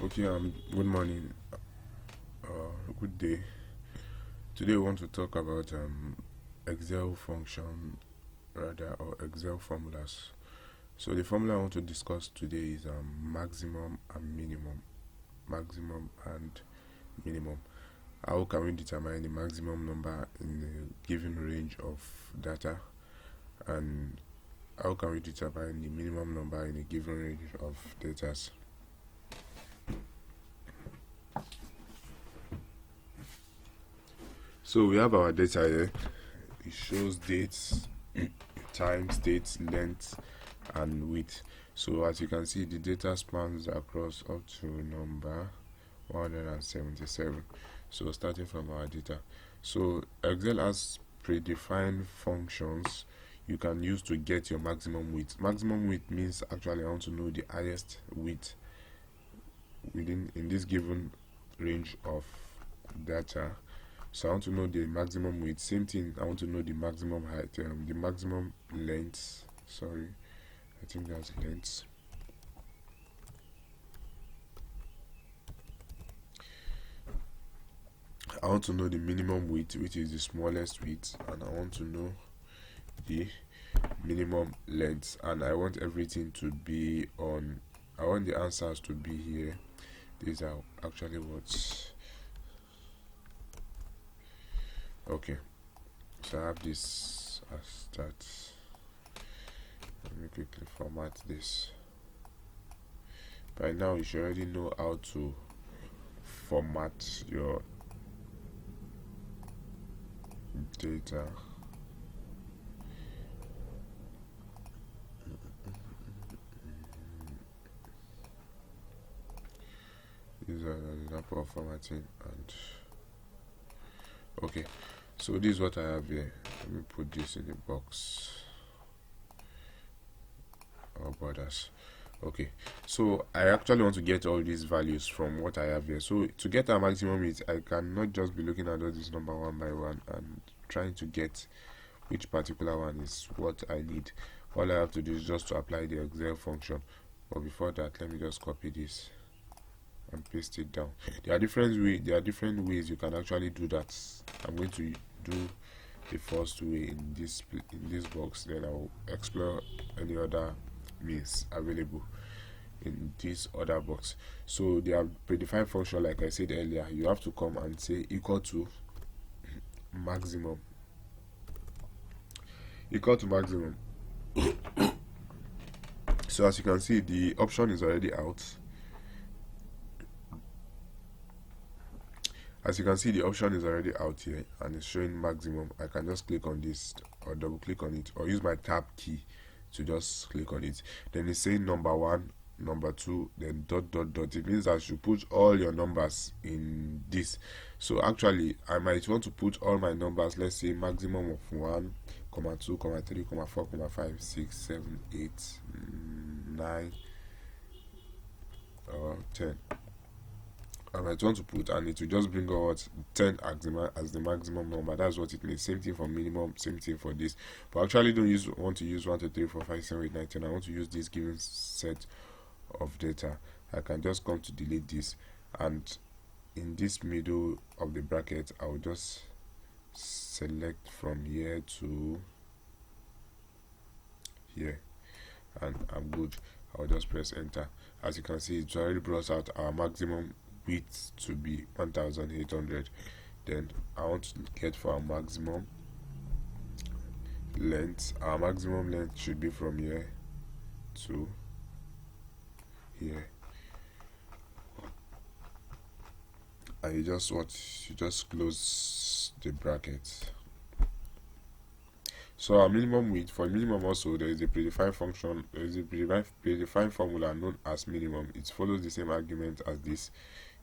Okay, good morning, good day. Today we want to talk about Excel function, rather, or Excel formulas. So the formula I want to discuss today is maximum and minimum. Maximum and minimum. How can we determine the maximum number in a given range of data, and how can we determine the minimum number in a given range of data? So we have our data here. It shows dates, time, dates, length, and width. So as you can see, the data spans across up to number 177. So starting from our data, so Excel has predefined functions you can use to get your maximum width. Maximum width means actually I want to know the highest width within in this given range of data. So I want to know the maximum width. Same thing, I want to know the maximum height, the maximum length. Sorry, I think that's length. I want to know the minimum width, which is the smallest width, and I want to know the minimum length, and I want everything to be on. I want the answers to be here. These are actually what. Okay, so I have this as that. Let me quickly format this. By now you should already know how to format your data. These are an example of formatting. And okay, so this is what I have here. Let me put this in the box. Oh brothers. Okay, so I actually want to get all these values from what I have here. So to get a maximum width, I cannot just be looking at all this number one by one and trying to get which particular one is what I need. All I have to do is just to apply the Excel function. But before that, let me just copy this and paste it down. There are different ways you can actually do that. I'm going to do the first way in this box, then I'll explore any other means available in this other box. So they are predefined function, like I said earlier. You have to come and say equal to maximum, equal to maximum. So as you can see, the option is already out. As you can see, the option is already out here and it's showing maximum. I can just click on this or double click on it or use my tab key to just click on it. Then it's saying number one, number two, then dot dot dot. It means I should put all your numbers in this. So actually I might want to put all my numbers, let's say maximum of 1, 2, 3, 4, 5, 6, 7, 8, 9 or 10. I might want to put, and it will just bring out 10 as the maximum number. That's what it means. Same thing for minimum, same thing for this. But actually don't want to use 1, 2, 3, 4, 5, 7, 8, 9, 10. I want to use this given set of data. I can just come to delete this, and in this middle of the bracket I will just select from here to here, and I'm good. I'll just press enter. As you can see, it's already brought out our maximum width to be 1800. Then I want to get for our maximum length. Our maximum length should be from here to here, and you just close the bracket. So our minimum width, for minimum also there is a predefined function, there is a predefined formula known as minimum. It follows the same argument as this.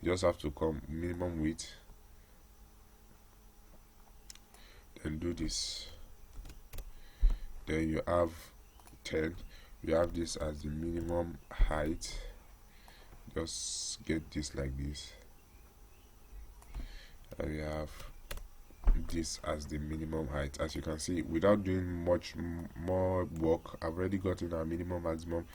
You just have to come minimum width, then do this, then you have 10. You have this as the minimum height. Just get this like this, and we have this as the minimum height. As you can see, without doing much more work, I've already gotten our minimum, maximum,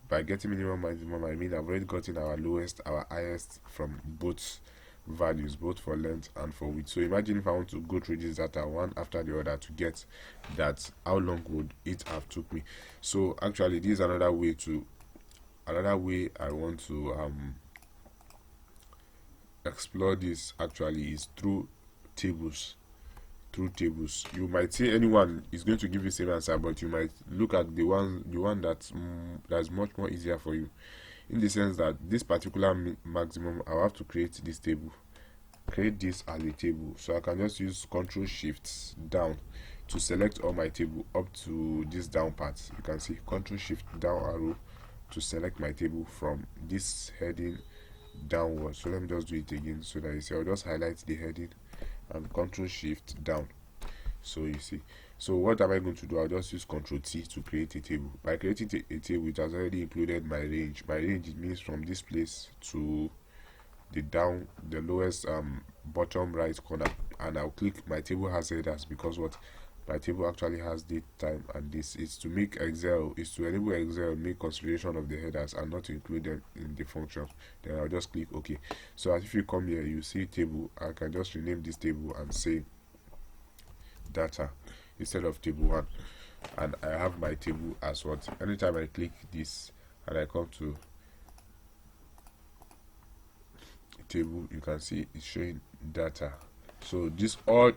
by getting minimum maximum, I mean I've already gotten our lowest, our highest from both values, both for length and for width. So imagine if I want to go through this data one after the other to get that, how long would it have took me? So actually this is another way I want to explore this actually is through tables. You might say anyone is going to give you the same answer, but you might look at the one that's much more easier for you, in the sense that this particular maximum, I'll have to create this table, create this as a table. So I can just use Control Shift down to select all my table up to this down part. You can see Control Shift down arrow to select my table from this heading downwards. So let me just do it again so that you see. I'll just highlight the heading and Control Shift down. So you see, so what am I going to do? I'll just use Control T to create a table. By creating a table, it has already included my range. My range, it means from this place to the lowest bottom right corner, and I'll click my table has headers, because what my table actually has date, time, and this is to enable Excel make consideration of the headers and not to include them in the function. Then I'll just click OK. So as if you come here, you see table. I can just rename this table and say data instead of table 1, and I have my table as what. Anytime I click this and I come to table, you can see it's showing data. So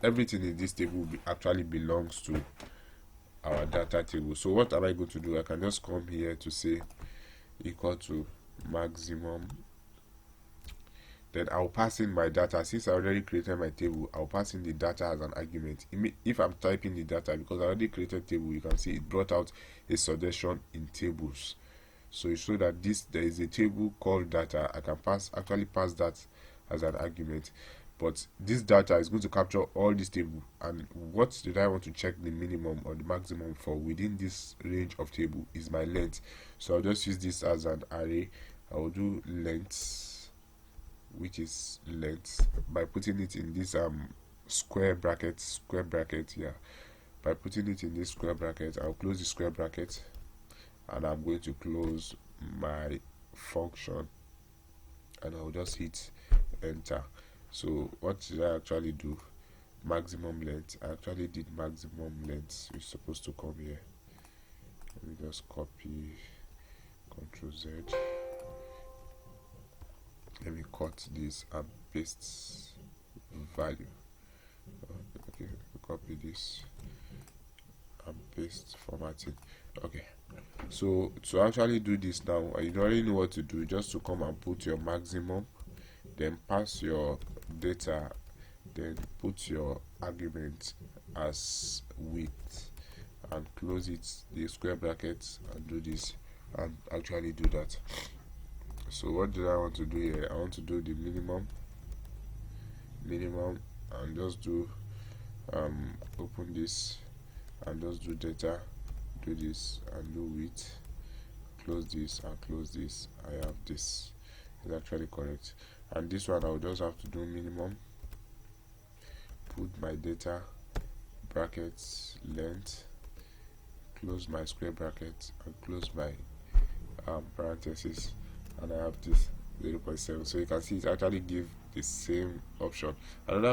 everything in this table actually belongs to our data table. So what am I going to do? I can just come here to say equal to maximum, then I'll pass in my data. Since I already created my table, I'll pass in the data as an argument. If I'm typing the data, because I already created table, you can see it brought out a suggestion in tables. So you show that there is a table called data. I can actually pass that as an argument, but this data is going to capture all this table. And what did I want to check the minimum or the maximum for within this range of table is my length. So I'll just use this as an array. I will do length, which is length, by putting it in this square bracket. Yeah, by putting it in this square bracket, I'll close the square bracket, and I'm going to close my function, and I'll just hit enter. So what did I actually do? Maximum length. I actually did maximum length. It's supposed to come here. Let me just copy, Ctrl Z. Let me cut this and paste value. Okay, copy this and paste formatting. Okay, so to actually do this now, you already know what to do. Just to come and put your maximum, then pass your data, then put your argument as width, and close it, the square brackets, and do this, and actually do that. So what do I want to do here? I want to do the minimum, and just do open this and just do data, do this and do width, close this and close this. I have this is actually correct. And this one I'll just have to do minimum, put my data, brackets, length, close my square bracket and close my parenthesis, and I have this 0.7. So you can see it actually give the same option. Another